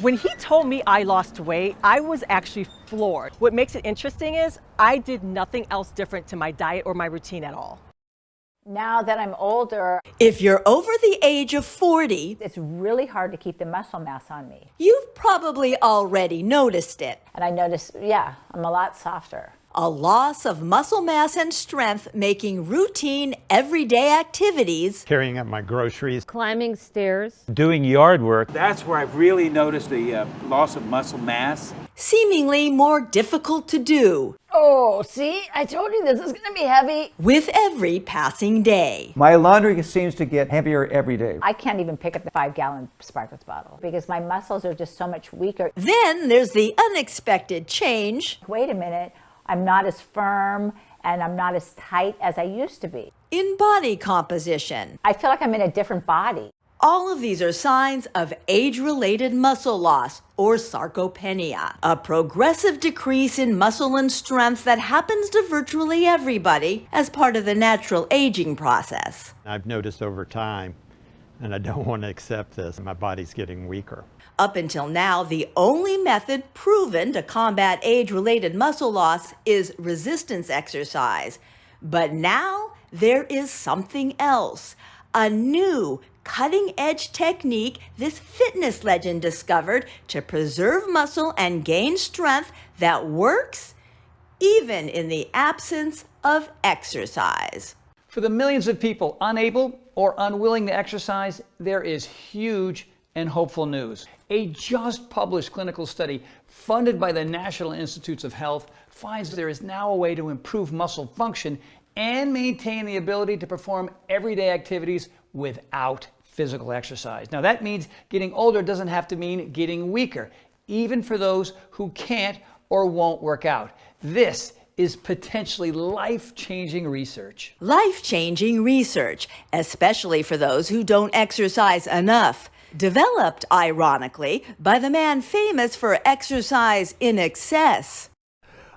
When he told me I lost weight, I was actually floored. What makes it interesting is I did nothing else different to my diet or my routine at all. Now that I'm older, If you're over the age of 40, it's really hard to keep the muscle mass on me. you've probably already noticed it. And I notice, yeah, I'm a lot softer. A loss of muscle mass and strength making routine everyday activities Carrying up my groceries, climbing stairs, doing yard work. That's where I've really noticed the loss of muscle mass. seemingly more difficult to do Oh, see, I told you this is going to be heavy. with every passing day. My laundry seems to get heavier every day. I can't even pick up the 5-gallon Sparkletts bottle because my muscles are just so much weaker. Then there's the unexpected change Wait a minute, I'm not as firm and I'm not as tight as I used to be. in body composition. I feel like I'm in a different body. All of these are signs of age-related muscle loss, or sarcopenia, a progressive decrease in muscle and strength that happens to virtually everybody as part of the natural aging process. I've noticed over time, and I don't want to accept this, my body's getting weaker. Up until now, the only method proven to combat age-related muscle loss is resistance exercise. But now there is something else, a new cutting-edge technique this fitness legend discovered to preserve muscle and gain strength that works even in the absence of exercise. For the millions of people unable or unwilling to exercise, there is huge and hopeful news. A just published clinical study funded by the National Institutes of Health finds there is now a way to improve muscle function and maintain the ability to perform everyday activities without physical exercise. Now that means getting older doesn't have to mean getting weaker, even for those who can't or won't work out. This is potentially life-changing research. Life-changing research, especially for those who don't exercise enough. Developed, ironically, by the man famous for exercise in excess,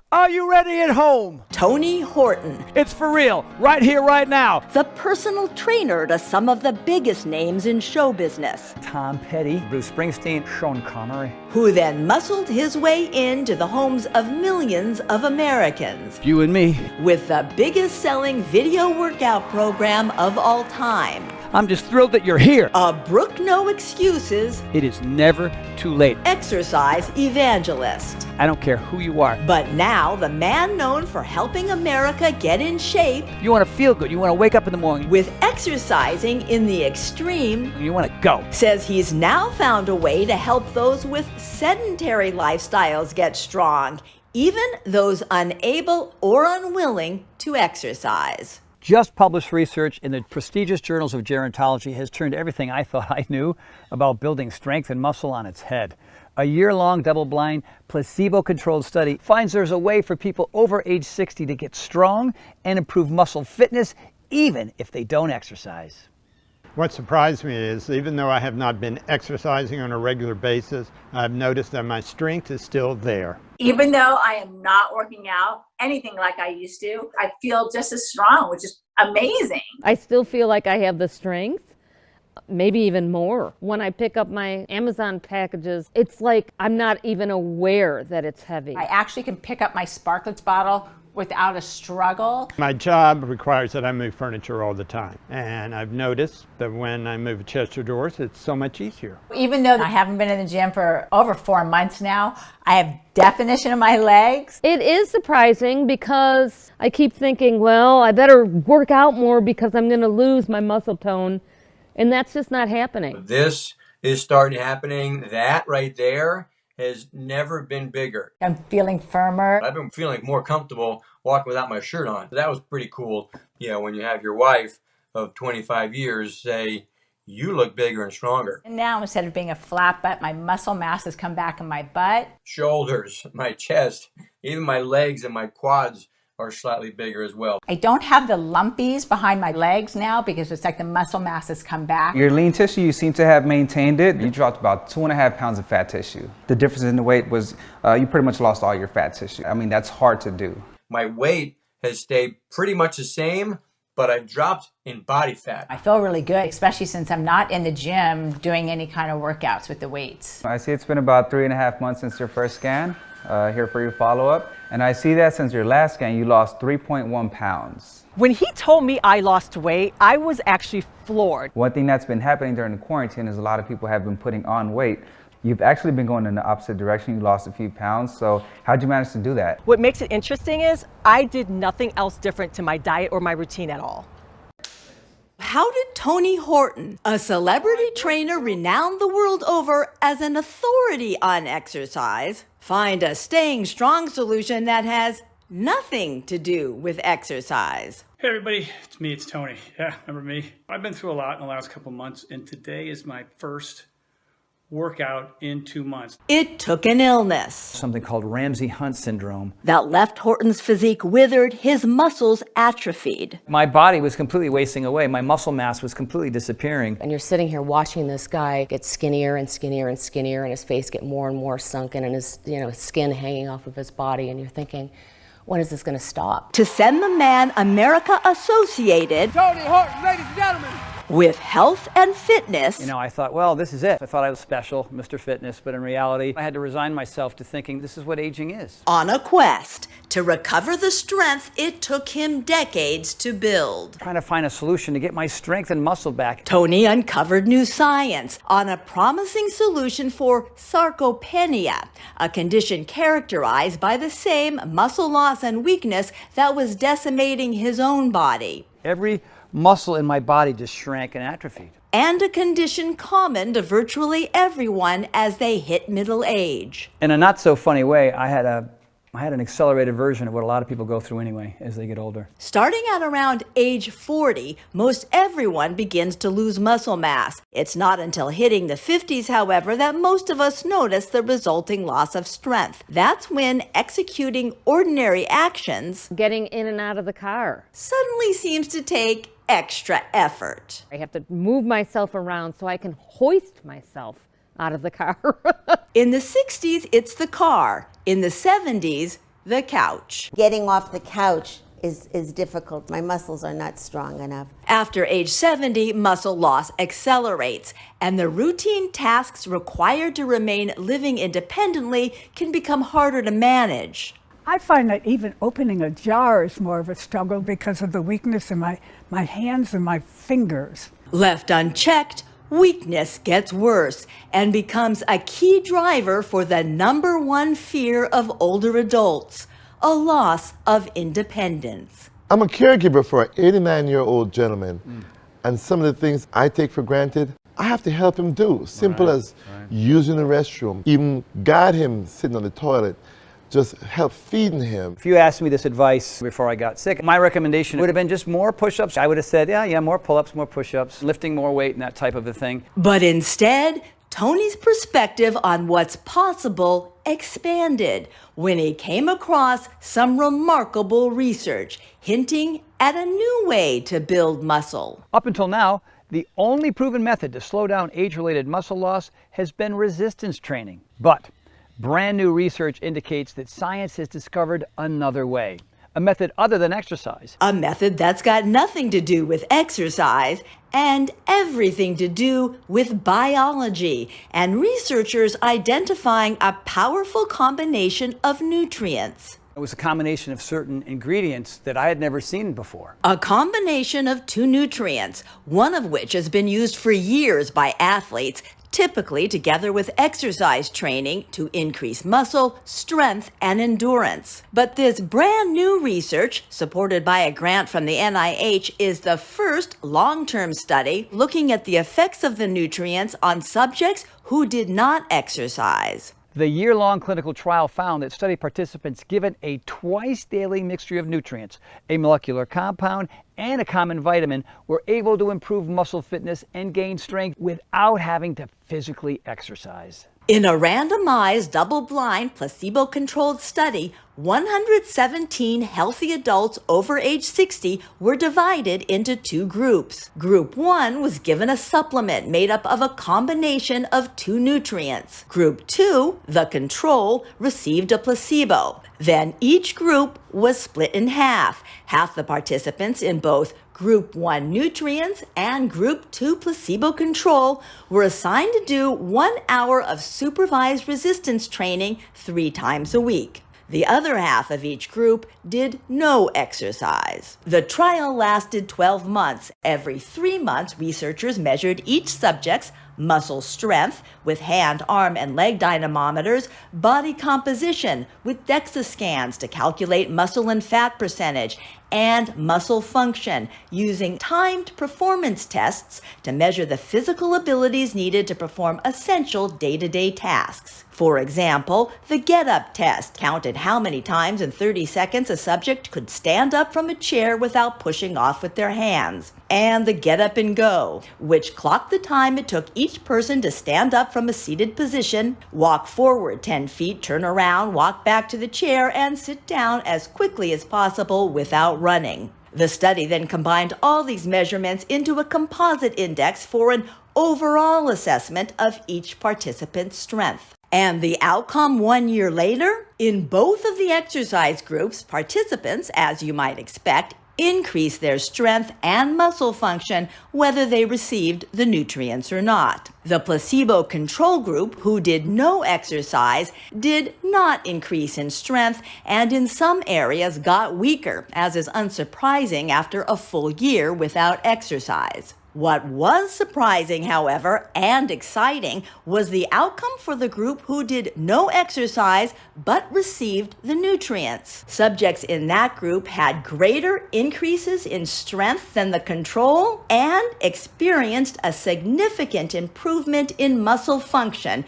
Are you ready at home? Tony Horton, It's for real, right here, right now. the personal trainer to some of the biggest names in show business, Tom Petty, Bruce Springsteen, Sean Connery. who then muscled his way into the homes of millions of Americans You and me. with the biggest selling video workout program of all time, I'm just thrilled that you're here. a Brook No Excuses It is never too late. exercise evangelist. I don't care who you are. But now, the man known for helping America get in shape You want to feel good. You want to wake up in the morning. with exercising in the extreme You want to go. says he's now found a way to help those with sedentary lifestyles get strong, even those unable or unwilling to exercise. Just published research in the prestigious journals of gerontology has turned everything I thought I knew about building strength and muscle on its head. A year-long double-blind, placebo-controlled study finds there's a way for people over age 60 to get strong and improve muscle fitness even if they don't exercise. What surprised me is, even though I have not been exercising on a regular basis, I've noticed that my strength is still there. Even though I am not working out anything like I used to, I feel just as strong, which is amazing. I still feel like I have the strength, maybe even more. When I pick up my Amazon packages, it's like I'm not even aware that it's heavy. I actually can pick up my Sparkletts bottle without a struggle. My job requires that I move furniture all the time, and I've noticed that when I move chest of drawers, it's so much easier. Even though I haven't been in the gym for over 4 months now, I have definition in my legs. It is surprising because I keep thinking, well, I better work out more because I'm going to lose my muscle tone, and that's just not happening. This is starting happening. That right there has never been bigger. I'm feeling firmer. I've been feeling more comfortable walking without my shirt on. That was pretty cool. You know, when you have your wife of 25 years say, you look bigger and stronger. And now, instead of being a flat butt, my muscle mass has come back in my butt. Shoulders, my chest, even my legs and my quads are slightly bigger as well. I don't have the lumpies behind my legs now because it's like the muscle mass has come back. Your lean tissue, you seem to have maintained it. You dropped about 2.5 pounds of fat tissue. The difference in the weight was you pretty much lost all your fat tissue. I mean, that's hard to do. My weight has stayed pretty much the same, but I've dropped in body fat. I feel really good, especially since I'm not in the gym doing any kind of workouts with the weights. I see it's been about 3.5 months since your first scan. Here for your follow-up. And I see that since your last scan, you lost 3.1 pounds. When he told me I lost weight, I was actually floored. One thing that's been happening during the quarantine is a lot of people have been putting on weight. You've actually been going in the opposite direction. You lost a few pounds. So how'd you manage to do that? What makes it interesting is I did nothing else different to my diet or my routine at all. How did Tony Horton, a celebrity trainer renowned the world over as an authority on exercise, find a staying strong solution that has nothing to do with exercise? Hey everybody, it's Tony. Yeah, remember me? I've been through a lot in the last couple months, and today is my first workout in 2 months. It took an illness. Something called Ramsay-Hunt syndrome. That left Horton's physique withered, his muscles atrophied. My body was completely wasting away. My muscle mass was completely disappearing. And you're sitting here watching this guy get skinnier and skinnier and skinnier, and his face get more and more sunken, and his skin hanging off of his body, and you're thinking, when is this going to stop? To send the man America associated, Tony Horton, ladies and gentlemen, with health and fitness. I thought, well, this is it. I thought I was special, Mr. Fitness, but in reality, I had to resign myself to thinking this is what aging is. On a quest to recover the strength it took him decades to build. Trying to find a solution to get my strength and muscle back. Tony uncovered new science on a promising solution for sarcopenia, a condition characterized by the same muscle loss and weakness that was decimating his own body. Every muscle in my body just shrank and atrophied. And a condition common to virtually everyone as they hit middle age. In a not so funny way, I had an accelerated version of what a lot of people go through anyway as they get older. Starting at around age 40, most everyone begins to lose muscle mass. It's not until hitting the 50s, however, that most of us notice the resulting loss of strength. That's when executing ordinary actions, Getting in and out of the car. suddenly seems to take extra effort. I have to move myself around so I can hoist myself out of the car. In the 60s, it's the car. In the 70s, the couch. Getting off the couch is difficult. My muscles are not strong enough. After age 70, muscle loss accelerates, and the routine tasks required to remain living independently can become harder to manage. I find that even opening a jar is more of a struggle because of the weakness in my hands and my fingers. Left unchecked, weakness gets worse and becomes a key driver for the #1 fear of older adults, a loss of independence. I'm a caregiver for an 89-year-old gentleman, and some of the things I take for granted, I have to help him do. Simple as using the restroom, even guide him sitting on the toilet, just help feeding him. If you asked me this advice before I got sick, my recommendation would have been just more push-ups. I would have said, yeah, more pull-ups, more push-ups, lifting more weight and that type of a thing. But instead, Tony's perspective on what's possible expanded when he came across some remarkable research hinting at a new way to build muscle. Up until now, the only proven method to slow down age-related muscle loss has been resistance training. But brand new research indicates that science has discovered another way, a method other than exercise. A method that's got nothing to do with exercise and everything to do with biology, and researchers identifying a powerful combination of nutrients. It was a combination of certain ingredients that I had never seen before. A combination of 2 nutrients, one of which has been used for years by athletes, typically together with exercise training to increase muscle, strength, and endurance. But this brand new research, supported by a grant from the NIH, is the first long-term study looking at the effects of the nutrients on subjects who did not exercise. The year-long clinical trial found that study participants given a twice-daily mixture of nutrients, a molecular compound, and a common vitamin were able to improve muscle fitness and gain strength without having to physically exercise. In a randomized, double-blind, placebo-controlled study, 117 healthy adults over age 60 were divided into 2 groups. Group 1 was given a supplement made up of a combination of 2 nutrients. Group 2, the control, received a placebo. Then each group was split in half. Half the participants in both Group 1 nutrients and Group 2 placebo control were assigned to do 1 hour of supervised resistance training 3 times a week. The other half of each group did no exercise. The trial lasted 12 months. Every 3 months, researchers measured each subject's muscle strength with hand, arm, and leg dynamometers, body composition with DEXA scans to calculate muscle and fat percentage, and muscle function using timed performance tests to measure the physical abilities needed to perform essential day-to-day tasks. For example, the get-up test counted how many times in 30 seconds a subject could stand up from a chair without pushing off with their hands. And the get up and go, which clocked the time it took each person to stand up from a seated position, walk forward 10 feet, turn around, walk back to the chair, and sit down as quickly as possible without running. The study then combined all these measurements into a composite index for an overall assessment of each participant's strength. And the outcome 1 year later? In both of the exercise groups, participants, as you might expect, increased their strength and muscle function whether they received the nutrients or not. The placebo control group, who did no exercise, did not increase in strength and in some areas got weaker, as is unsurprising after a full year without exercise. What was surprising, however, and exciting was the outcome for the group who did no exercise but received the nutrients. Subjects in that group had greater increases in strength than the control and experienced a significant improvement in muscle function,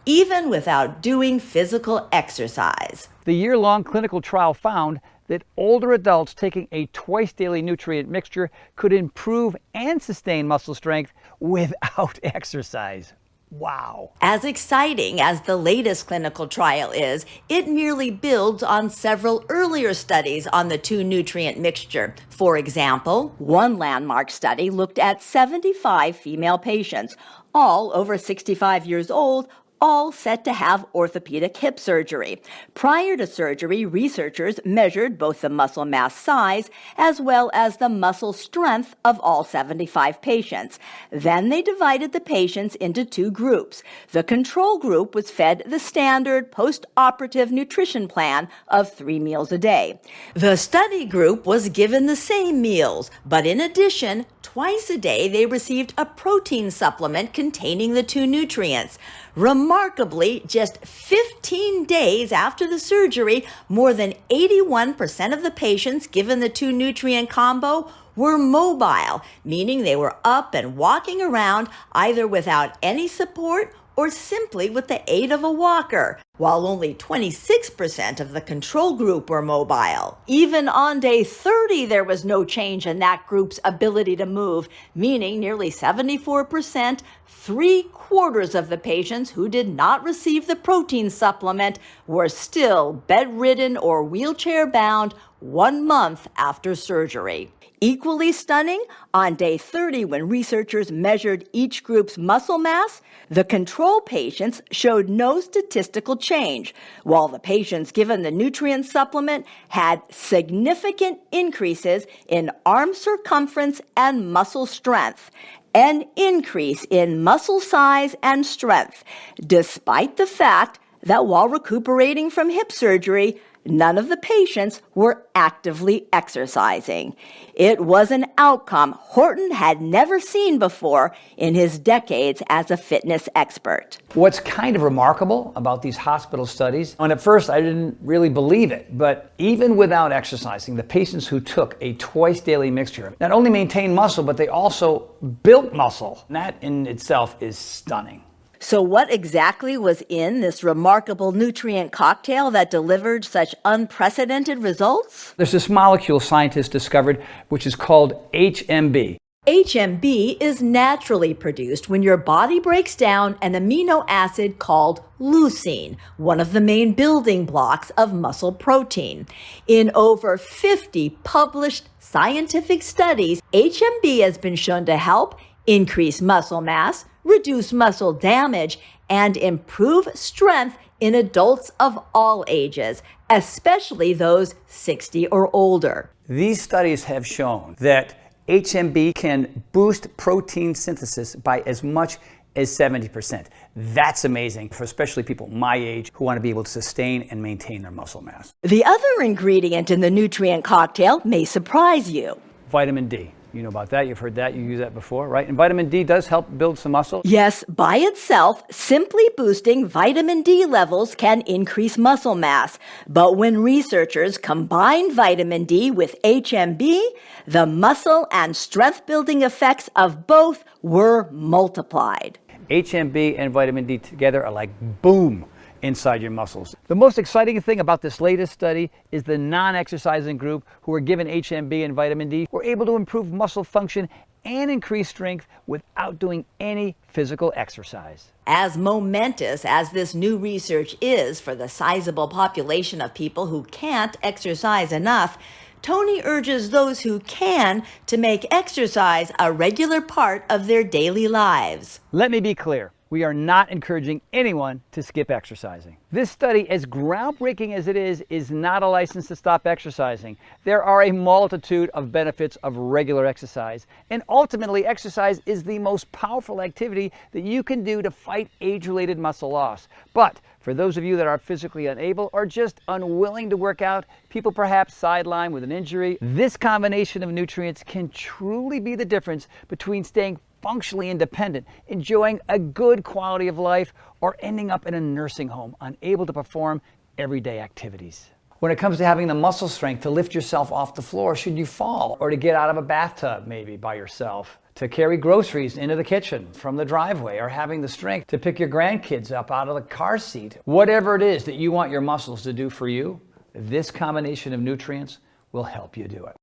even without doing physical exercise. The year-long clinical trial found that older adults taking a twice-daily nutrient mixture could improve and sustain muscle strength without exercise. Wow. As exciting as the latest clinical trial is, it merely builds on several earlier studies on the 2-nutrient mixture. For example, one landmark study looked at 75 female patients, all over 65 years old, all set to have orthopedic hip surgery. Prior to surgery, researchers measured both the muscle mass size as well as the muscle strength of all 75 patients. Then they divided the patients into 2 groups. The control group was fed the standard post-operative nutrition plan of 3 meals a day. The study group was given the same meals, but in addition, twice a day they received a protein supplement containing the 2 nutrients. Remarkably, just 15 days after the surgery, more than 81% of the patients given the 2-nutrient combo were mobile, meaning they were up and walking around either without any support or simply with the aid of a walker, while only 26% of the control group were mobile. Even on day 30, there was no change in that group's ability to move, meaning nearly 74%, 3/4 of the patients who did not receive the protein supplement were still bedridden or wheelchair-bound 1 month after surgery. Equally stunning, on day 30, when researchers measured each group's muscle mass, the control patients showed no statistical change, while the patients given the nutrient supplement had significant increases in arm circumference and muscle strength, an increase in muscle size and strength, despite the fact that while recuperating from hip surgery, none of the patients were actively exercising. It was an outcome Horton had never seen before in his decades as a fitness expert. What's kind of remarkable about these hospital studies, and at first I didn't really believe it, but even without exercising, the patients who took a twice-daily mixture not only maintained muscle, but they also built muscle. And that in itself is stunning. So what exactly was in this remarkable nutrient cocktail that delivered such unprecedented results? There's this molecule scientists discovered, which is called HMB. HMB is naturally produced when your body breaks down an amino acid called leucine, one of the main building blocks of muscle protein. In over 50 published scientific studies, HMB has been shown to help increase muscle mass, reduce muscle damage, and improve strength in adults of all ages, especially those 60 or older. These studies have shown that HMB can boost protein synthesis by as much as 70%. That's amazing for especially people my age who want to be able to sustain and maintain their muscle mass. The other ingredient in the nutrient cocktail may surprise you. Vitamin D. You know about that, you've heard that, you use that before, right? And vitamin D does help build some muscle. Yes, by itself, simply boosting vitamin D levels can increase muscle mass. But when researchers combined vitamin D with HMB, the muscle and strength building effects of both were multiplied. HMB and vitamin D together are like boom inside your muscles. The most exciting thing about this latest study is the non-exercising group who were given HMB and vitamin D were able to improve muscle function and increase strength without doing any physical exercise. As momentous as this new research is for the sizable population of people who can't exercise enough, Tony urges those who can to make exercise a regular part of their daily lives. Let me be clear. We are not encouraging anyone to skip exercising. This study, as groundbreaking as it is not a license to stop exercising. There are a multitude of benefits of regular exercise, and ultimately exercise is the most powerful activity that you can do to fight age-related muscle loss. But for those of you that are physically unable or just unwilling to work out, people perhaps sidelined with an injury, this combination of nutrients can truly be the difference between staying functionally independent, enjoying a good quality of life, or ending up in a nursing home, unable to perform everyday activities. When it comes to having the muscle strength to lift yourself off the floor should you fall, or to get out of a bathtub maybe by yourself, to carry groceries into the kitchen from the driveway, or having the strength to pick your grandkids up out of the car seat, whatever it is that you want your muscles to do for you, this combination of nutrients will help you do it.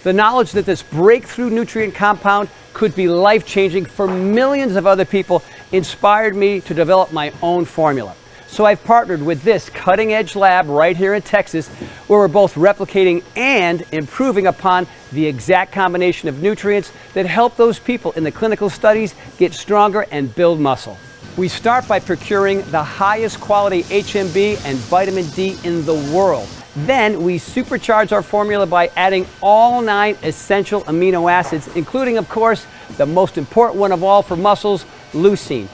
The knowledge that this breakthrough nutrient compound could be life-changing for millions of other people inspired me to develop my own formula. So I've partnered with this cutting-edge lab right here in Texas, where we're both replicating and improving upon the exact combination of nutrients that help those people in the clinical studies get stronger and build muscle. We start by procuring the highest quality HMB and vitamin D in the world. Then we supercharge our formula by adding all 9 essential amino acids, including, of course, the most important one of all for muscles, leucine.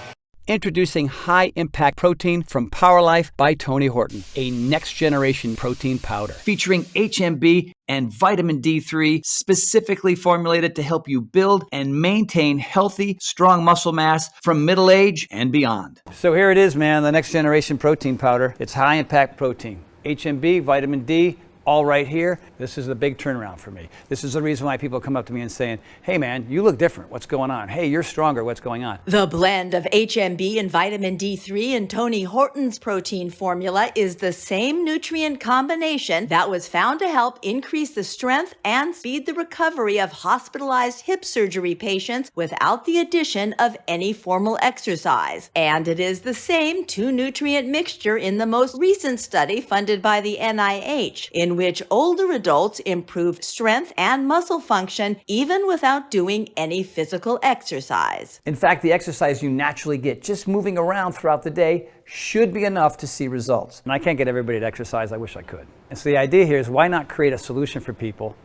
Introducing high-impact protein from PowerLife by Tony Horton, a next-generation protein powder featuring HMB and vitamin D3, specifically formulated to help you build and maintain healthy, strong muscle mass from middle age and beyond. So here it is, man, the next-generation protein powder. It's high-impact protein. HMB, vitamin D, all right here. This is the big turnaround for me. This is the reason why people come up to me and saying, hey man, you look different. What's going on? Hey, you're stronger. What's going on? The blend of HMB and vitamin D3 in Tony Horton's protein formula is the same nutrient combination that was found to help increase the strength and speed the recovery of hospitalized hip surgery patients without the addition of any formal exercise. And it is the same 2-nutrient mixture in the most recent study funded by the NIH, in which older adults improved strength and muscle function even without doing any physical exercise. In fact, the exercise you naturally get just moving around throughout the day should be enough to see results. And I can't get everybody to exercise. I wish I could. And so the idea here is, why not create a solution for people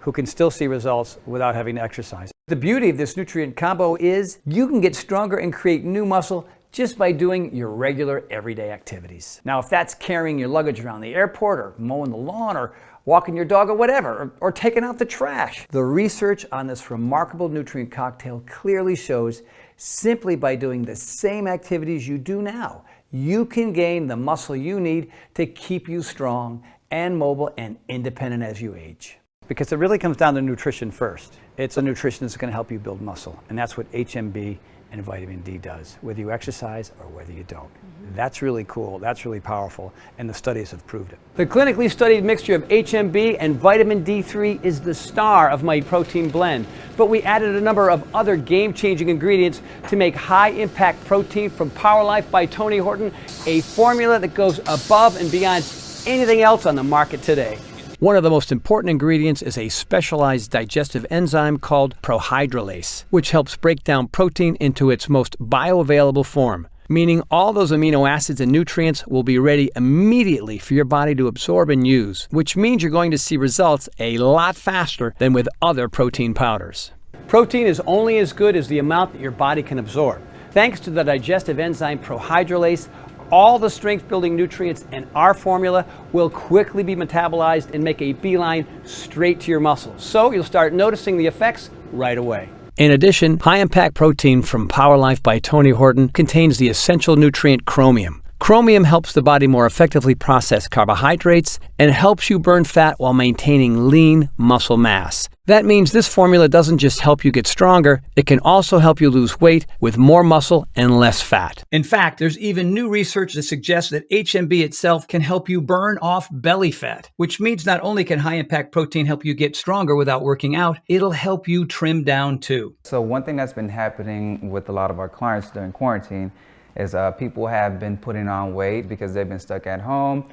who can still see results without having to exercise? The beauty of this nutrient combo is you can get stronger and create new muscle just by doing your regular everyday activities. Now, if that's carrying your luggage around the airport, or mowing the lawn, or walking your dog, or whatever, or taking out the trash, the research on this remarkable nutrient cocktail clearly shows simply by doing the same activities you do now, you can gain the muscle you need to keep you strong and mobile and independent as you age. Because it really comes down to nutrition first. It's a nutrition that's going to help you build muscle, and that's what HMB and vitamin D does, whether you exercise or whether you don't. That's really cool, that's really powerful, and the studies have proved it. The clinically studied mixture of HMB and vitamin D3 is the star of my protein blend, but we added a number of other game-changing ingredients to make high-impact protein from PowerLife by Tony Horton a formula that goes above and beyond anything else on the market today. One of the most important ingredients is a specialized digestive enzyme called prohydrolase, which helps break down protein into its most bioavailable form, meaning all those amino acids and nutrients will be ready immediately for your body to absorb and use, which means you're going to see results a lot faster than with other protein powders. Protein is only as good as the amount that your body can absorb. Thanks to the digestive enzyme prohydrolase, all the strength-building nutrients in our formula will quickly be metabolized and make a beeline straight to your muscles. So you'll start noticing the effects right away. In addition, high-impact protein from Power Life by Tony Horton contains the essential nutrient chromium. Chromium helps the body more effectively process carbohydrates and helps you burn fat while maintaining lean muscle mass. That means this formula doesn't just help you get stronger, it can also help you lose weight with more muscle and less fat. In fact, there's even new research that suggests that HMB itself can help you burn off belly fat, which means not only can high-impact protein help you get stronger without working out, it'll help you trim down too. So one thing that's been happening with a lot of our clients during quarantine is people have been putting on weight because they've been stuck at home,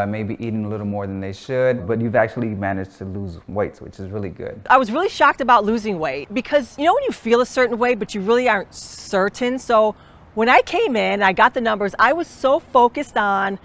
maybe eating a little more than they should, but you've actually managed to lose weight, which is really good. I was really shocked about losing weight because, you know, when you feel a certain way, but you really aren't certain. So when I came in, I got the numbers, I was so focused on,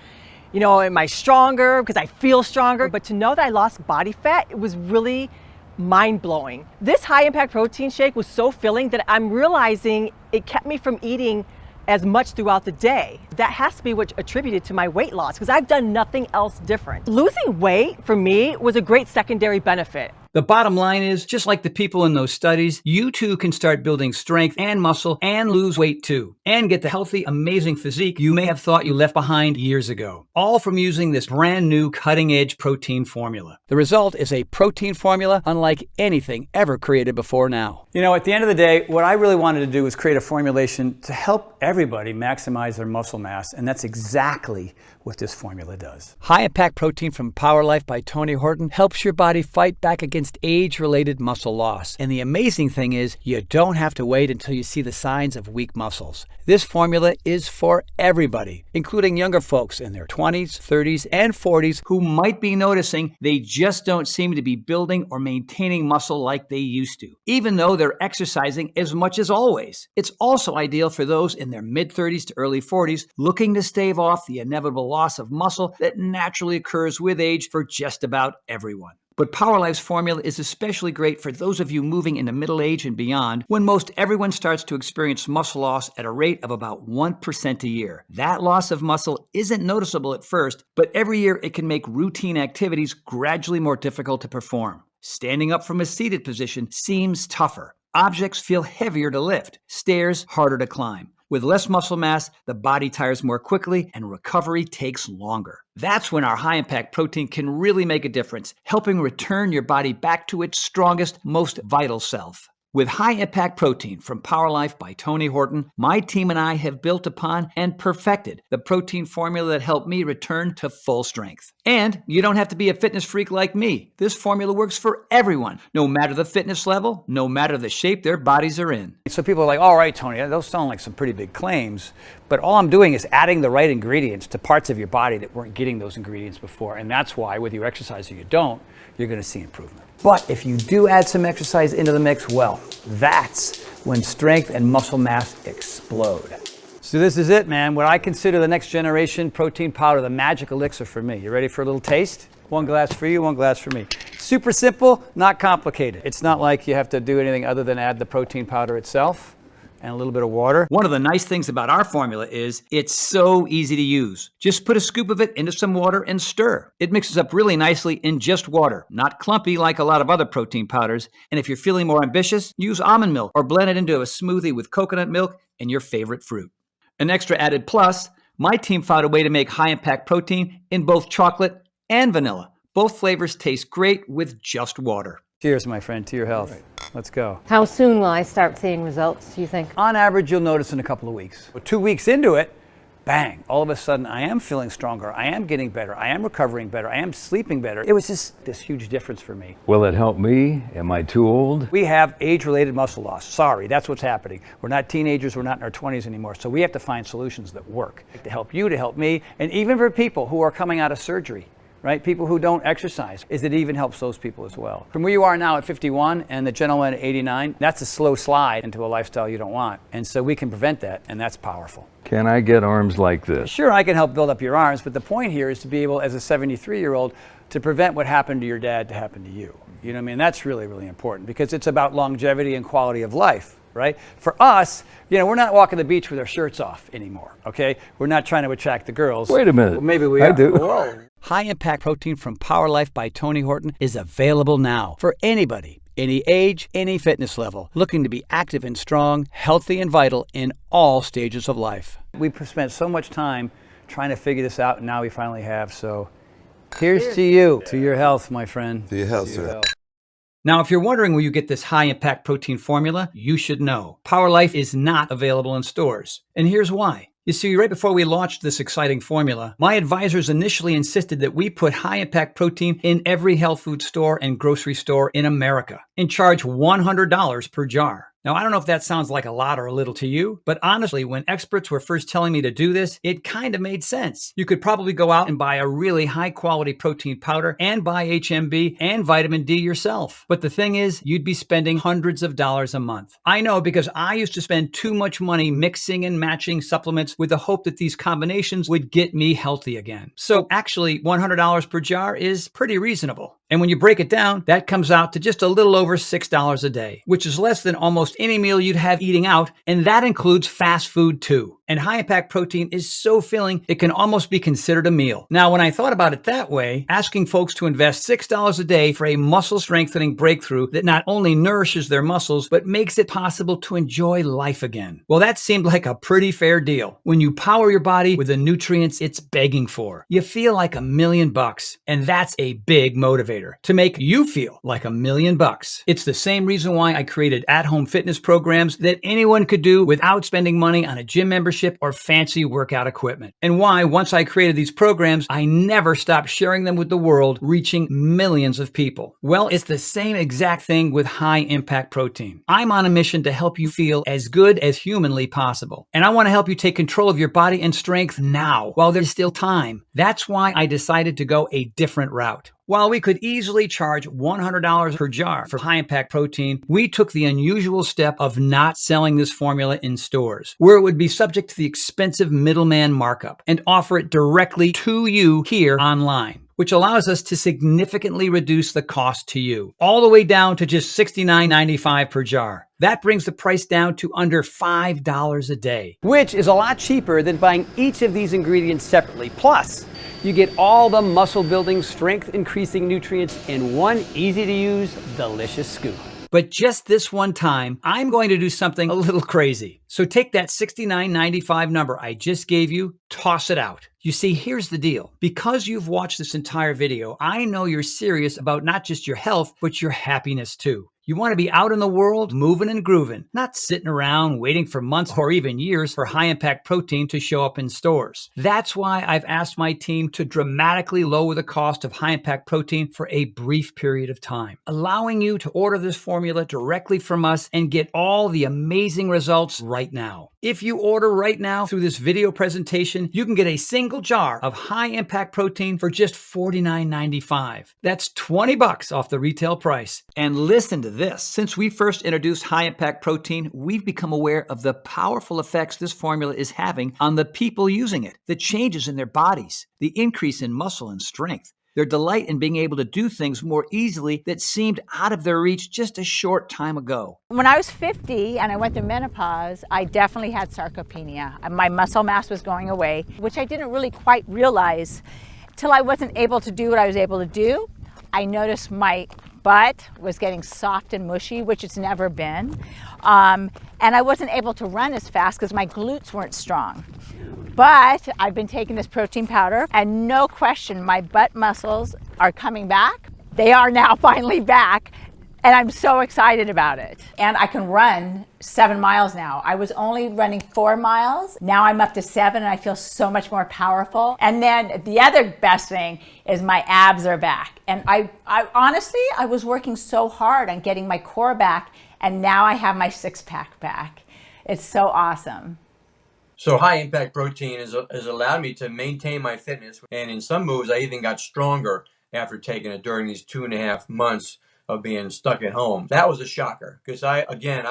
you know, am I stronger because I feel stronger? But to know that I lost body fat, it was really mind-blowing. This high-impact protein shake was so filling that I'm realizing it kept me from eating as much throughout the day. That has to be what attributed to my weight loss because I've done nothing else different. Losing weight for me was a great secondary benefit. The bottom line is, just like the people in those studies, you too can start building strength and muscle and lose weight too, and get the healthy, amazing physique you may have thought you left behind years ago, all from using this brand new cutting-edge protein formula. The result is a protein formula unlike anything ever created before now. You know, at the end of the day, what I really wanted to do was create a formulation to help everybody maximize their muscle mass, and that's exactly what this formula does. High-impact protein from Power Life by Tony Horton helps your body fight back against age-related muscle loss. And the amazing thing is, you don't have to wait until you see the signs of weak muscles. This formula is for everybody, including younger folks in their 20s, 30s, and 40s who might be noticing they just don't seem to be building or maintaining muscle like they used to, even though they're exercising as much as always. It's also ideal for those in their mid-30s to early 40s looking to stave off the inevitable loss of muscle that naturally occurs with age for just about everyone. But Power Life's formula is especially great for those of you moving into middle age and beyond, when most everyone starts to experience muscle loss at a rate of about 1% a year. That loss of muscle isn't noticeable at first, but every year it can make routine activities gradually more difficult to perform. Standing up from a seated position seems tougher. Objects feel heavier to lift, stairs harder to climb. With less muscle mass, the body tires more quickly and recovery takes longer. That's when our high-impact protein can really make a difference, helping return your body back to its strongest, most vital self. With high-impact protein from Power Life by Tony Horton, my team and I have built upon and perfected the protein formula that helped me return to full strength. And you don't have to be a fitness freak like me. This formula works for everyone, no matter the fitness level, no matter the shape their bodies are in. So people are like, all right, Tony, those sound like some pretty big claims, but all I'm doing is adding the right ingredients to parts of your body that weren't getting those ingredients before. And that's why, whether you exercise or you don't, you're going to see improvement. But if you do add some exercise into the mix, well, that's when strength and muscle mass explode. So this is it, man. What I consider the next generation protein powder, the magic elixir for me. You ready for a little taste? One glass for you, one glass for me. Super simple, not complicated. It's not like you have to do anything other than add the protein powder itself and a little bit of water. One of the nice things about our formula is it's so easy to use. Just put a scoop of it into some water and stir. It mixes up really nicely in just water, not clumpy like a lot of other protein powders. And if you're feeling more ambitious, use almond milk or blend it into a smoothie with coconut milk and your favorite fruit. An extra added plus, my team found a way to make high-impact protein in both chocolate and vanilla. Both flavors taste great with just water. Cheers, my friend, to your health. Right. Let's go. How soon will I start seeing results, do you think? On average, you'll notice in a couple of weeks. 2 weeks into it, bang, all of a sudden I am feeling stronger, I am getting better, I am recovering better, I am sleeping better. It was just this huge difference for me. Will it help me? Am I too old? We have age-related muscle loss. Sorry, that's what's happening. We're not teenagers, we're not in our 20s anymore, so we have to find solutions that work to help you, to help me, and even for people who are coming out of surgery. right? People who don't exercise, is it even helps those people as well. From where you are now at 51 and the gentleman at 89, that's a slow slide into a lifestyle you don't want. And so we can prevent that, and that's powerful. Can I get arms like this? Sure, I can help build up your arms, but the point here is to be able, as a 73-year-old, to prevent what happened to your dad to happen to you. You know what I mean? That's really, really important because it's about longevity and quality of life, right? For us, you know, we're not walking the beach with our shirts off anymore, okay? We're not trying to attract the girls. Wait a minute. Well, maybe we I are. do. Whoa. High Impact Protein from Power Life by Tony Horton is available now for anybody, any age, any fitness level, looking to be active and strong, healthy and vital in all stages of life. We've spent so much time trying to figure this out, and now we finally have, so here's to you, to your health, my friend. To your health, sir. Now, if you're wondering where you get this high-impact protein formula, you should know. Power Life is not available in stores. And here's why. You see, right before we launched this exciting formula, my advisors initially insisted that we put high-impact protein in every health food store and grocery store in America and charge $100 per jar. Now, I don't know if that sounds like a lot or a little to you, but honestly, when experts were first telling me to do this, it kind of made sense. You could probably go out and buy a really high-quality protein powder and buy HMB and vitamin D yourself. But the thing is, you'd be spending hundreds of dollars a month. I know because I used to spend too much money mixing and matching supplements with the hope that these combinations would get me healthy again. So actually, $100 per jar is pretty reasonable. And when you break it down, that comes out to just a little over $6 a day, which is less than almost any meal you'd have eating out, and that includes fast food too. And high-impact protein is so filling, it can almost be considered a meal. Now, when I thought about it that way, asking folks to invest $6 a day for a muscle-strengthening breakthrough that not only nourishes their muscles, but makes it possible to enjoy life again. Well, that seemed like a pretty fair deal. When you power your body with the nutrients it's begging for, you feel like $1 million, and that's a big motivator to make you feel like $1 million. It's the same reason why I created at-home fitness programs that anyone could do without spending money on a gym membership or fancy workout equipment. And why, once I created these programs, I never stopped sharing them with the world, reaching millions of people. Well, it's the same exact thing with high impact protein. I'm on a mission to help you feel as good as humanly possible. And I want to help you take control of your body and strength now, while there's still time. That's why I decided to go a different route. While we could easily charge $100 per jar for high-impact protein, we took the unusual step of not selling this formula in stores, where it would be subject to the expensive middleman markup, and offer it directly to you here online, which allows us to significantly reduce the cost to you, all the way down to just $69.95 per jar. That brings the price down to under $5 a day, which is a lot cheaper than buying each of these ingredients separately. Plus, you get all the muscle building, strength increasing nutrients in one easy to use, delicious scoop. But just this one time, I'm going to do something a little crazy. So take that $69.95 number I just gave you, toss it out. You see, here's the deal. Because you've watched this entire video, I know you're serious about not just your health, but your happiness too. You want to be out in the world, moving and grooving, not sitting around waiting for months or even years for high-impact protein to show up in stores. That's why I've asked my team to dramatically lower the cost of high-impact protein for a brief period of time, allowing you to order this formula directly from us and get all the amazing results right now. If you order right now through this video presentation, you can get a single jar of high-impact protein for just $49.95. That's $20 off the retail price. And listen to this. Since we first introduced high-impact protein, we've become aware of the powerful effects this formula is having on the people using it, the changes in their bodies, the increase in muscle and strength, their delight in being able to do things more easily that seemed out of their reach just a short time ago. When I was 50 and I went through menopause, I definitely had sarcopenia. My muscle mass was going away, which I didn't really quite realize till I wasn't able to do what I was able to do. I noticed my butt was getting soft and mushy, which it's never been. And I wasn't able to run as fast because my glutes weren't strong. But I've been taking this protein powder and no question, my butt muscles are coming back. They are now finally back. And I'm so excited about it. And I can run 7 miles now. I was only running 4 miles. Now I'm up to 7 and I feel so much more powerful. And then the other best thing is my abs are back. And I honestly, I was working so hard on getting my core back and now I have my 6-pack back. It's so awesome. So high impact protein has allowed me to maintain my fitness. And in some moves, I even got stronger after taking it during these 2.5 months of being stuck at home. That was a shocker because I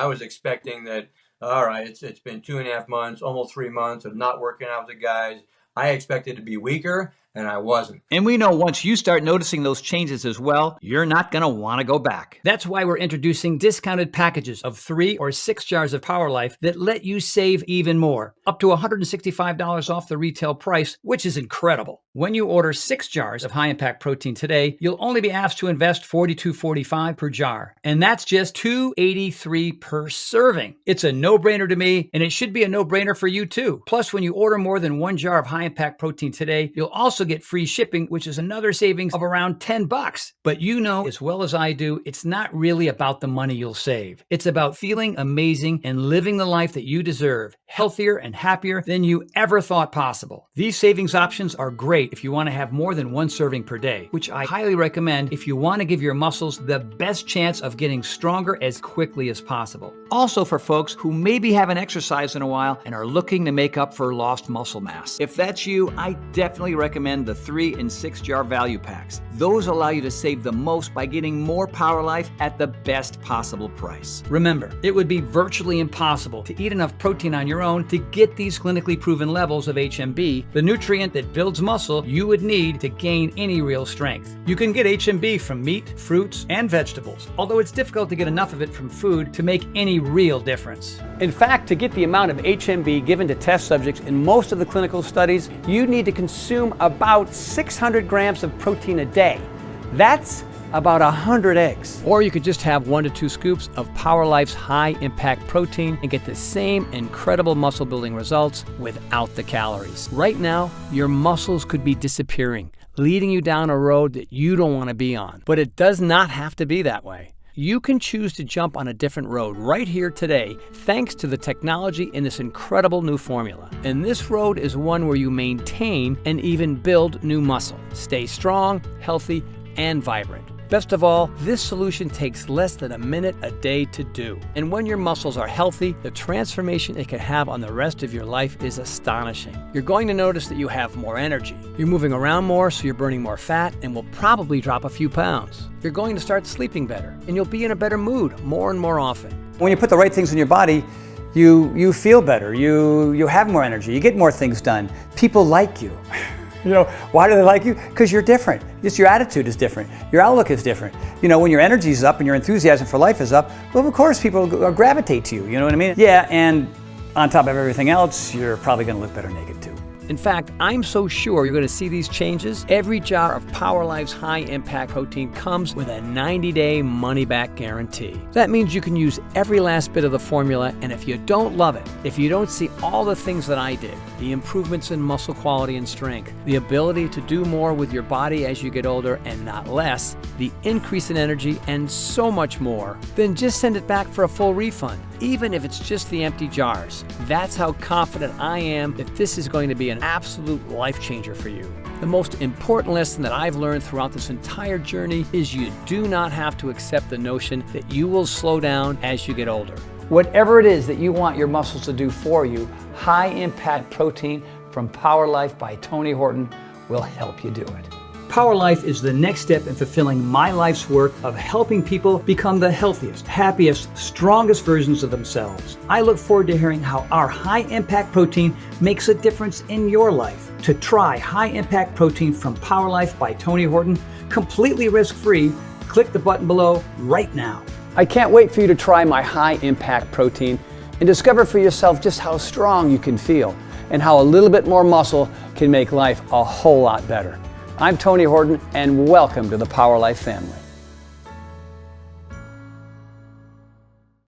was expecting that, all right, it's been 2.5 months, almost 3 months of not working out with the guys. I expected to be weaker, and I wasn't. And we know once you start noticing those changes as well, you're not going to want to go back. That's why we're introducing discounted packages of 3 or 6 jars of Power Life that let you save even more, up to $165 off the retail price, which is incredible. When you order 6 jars of high impact protein today, you'll only be asked to invest $42.45 per jar, and that's just $2.83 per serving. It's a no-brainer to me, and it should be a no-brainer for you too. Plus, when you order more than 1 jar of high impact protein today, you'll also get free shipping, which is another savings of around $10. But you know as well as I do, it's not really about the money you'll save. It's about feeling amazing and living the life that you deserve, healthier and happier than you ever thought possible. These savings options are great if you want to have more than 1 serving per day, which I highly recommend if you want to give your muscles the best chance of getting stronger as quickly as possible. Also for folks who maybe haven't exercised in a while and are looking to make up for lost muscle mass. If that's you, I definitely recommend the 3 and 6 jar value packs. Those allow you to save the most by getting more Power Life at the best possible price. Remember, it would be virtually impossible to eat enough protein on your own to get these clinically proven levels of HMB, the nutrient that builds muscle you would need to gain any real strength. You can get HMB from meat, fruits, and vegetables, although it's difficult to get enough of it from food to make any real difference. In fact, to get the amount of HMB given to test subjects in most of the clinical studies, you need to consume about 600 grams of protein a day. That's about 100 eggs. Or you could just have 1 to 2 scoops of Power Life's high impact protein and get the same incredible muscle building results without the calories. Right now, your muscles could be disappearing, leading you down a road that you don't want to be on. But it does not have to be that way. You can choose to jump on a different road right here today thanks to the technology in this incredible new formula. And this road is one where you maintain and even build new muscle. Stay strong, healthy, and vibrant. Best of all, this solution takes less than a minute a day to do. And when your muscles are healthy, the transformation it can have on the rest of your life is astonishing. You're going to notice that you have more energy. You're moving around more, so you're burning more fat and will probably drop a few pounds. You're going to start sleeping better, and you'll be in a better mood more and more often. When you put the right things in your body, you feel better, you have more energy, you get more things done. People like you. You know, why do they like you? Because you're different. Just your attitude is different. Your outlook is different. You know, when your energy is up and your enthusiasm for life is up, well, of course people gravitate to you. You know what I mean? Yeah, and on top of everything else, you're probably going to look better naked too. In fact, I'm so sure you're going to see these changes. Every jar of Power Life's high impact protein comes with a 90-day money-back guarantee. That means you can use every last bit of the formula, and if you don't love it, if you don't see all the things that I did, the improvements in muscle quality and strength, the ability to do more with your body as you get older and not less, the increase in energy, and so much more, then just send it back for a full refund, even if it's just the empty jars. That's how confident I am that this is going to be an absolute life changer for you. The most important lesson that I've learned throughout this entire journey is you do not have to accept the notion that you will slow down as you get older. Whatever it is that you want your muscles to do for you, high impact protein from Power Life by Tony Horton will help you do it. Power Life is the next step in fulfilling my life's work of helping people become the healthiest, happiest, strongest versions of themselves. I look forward to hearing how our high-impact protein makes a difference in your life. To try high-impact protein from Power Life by Tony Horton, completely risk-free, click the button below right now. I can't wait for you to try my high-impact protein and discover for yourself just how strong you can feel and how a little bit more muscle can make life a whole lot better. I'm Tony Horton, and welcome to the Power Life family.